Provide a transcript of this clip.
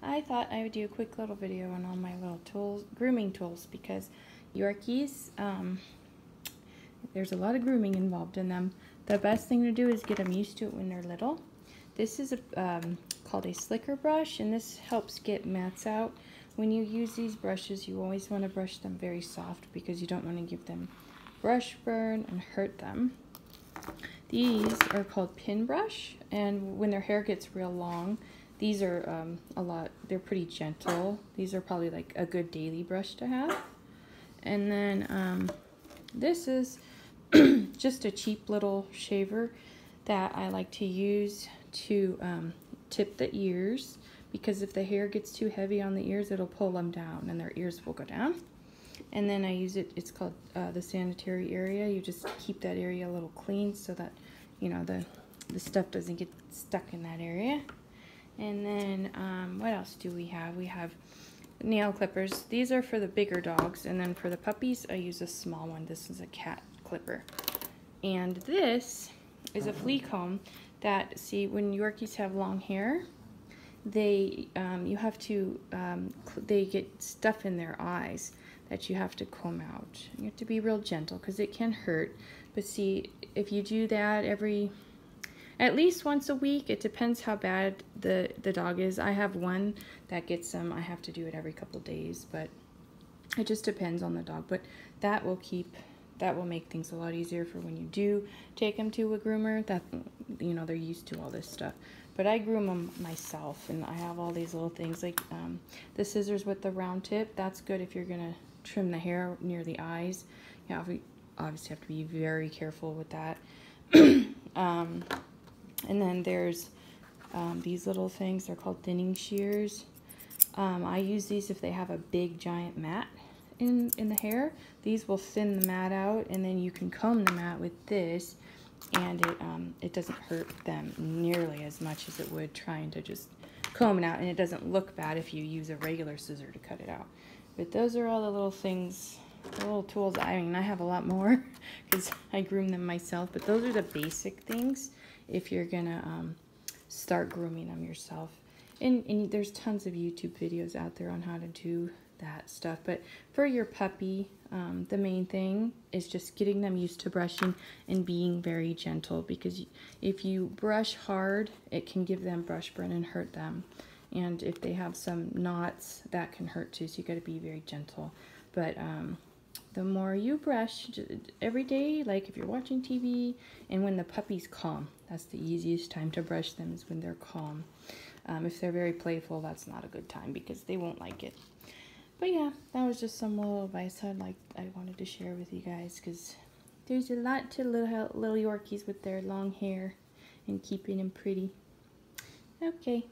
I thought I would do a quick little video on all my little tools, grooming tools, because Yorkies, there's a lot of grooming involved in them. The best thing to do is get them used to it when they're little. This is called a slicker brush, and this helps get mats out. When you use these brushes, you always want to brush them very soft because you don't want to give them brush burn and hurt them. These are called pin brush, and when their hair gets real long, these are they're pretty gentle. These are probably like a good daily brush to have. And then this is just a cheap little shaver that I like to use to tip the ears, because if the hair gets too heavy on the ears, it'll pull them down and their ears will go down. And then I use it's called the sanitary area. You just keep that area a little clean so that, you know, the stuff doesn't get stuck in that area. And then what else do we have? We have nail clippers. These are for the bigger dogs, and then for the puppies I use a small one. This is a cat clipper. And this is a flea comb that, see, when Yorkies have long hair, they they get stuff in their eyes that you have to comb out. You have to be real gentle because it can hurt. But see, if you do that at least once a week, it depends how bad the dog is. I have one that gets them. I have to do it every couple of days, but it just depends on the dog. But that will make things a lot easier for when you do take them to a groomer, that, you know, they're used to all this stuff. But I groom them myself, and I have all these little things like the scissors with the round tip. That's good if you're gonna trim the hair near the eyes. You know, we obviously have to be very careful with that. And then there's these little things. They're called thinning shears. I use these if they have a big giant mat in the hair. These will thin the mat out, and then you can comb the mat with this, and it doesn't hurt them nearly as much as it would trying to just comb it out, and it doesn't look bad if you use a regular scissor to cut it out. But those are all the little things, the little tools. I mean, I have a lot more because I groom them myself, but those are the basic things if you're gonna start grooming them yourself. And there's tons of YouTube videos out there on how to do that stuff. But for your puppy, the main thing is just getting them used to brushing and being very gentle, because if you brush hard, it can give them brush burn and hurt them. And if they have some knots, that can hurt too, so you got to be very gentle. But the more you brush every day, like if you're watching TV, and when the puppy's calm, that's the easiest time to brush them, is when they're calm. If they're very playful, that's not a good time because they won't like it. But yeah, that was just some little advice I wanted to share with you guys, because there's a lot to little Yorkies with their long hair and keeping them pretty. Okay.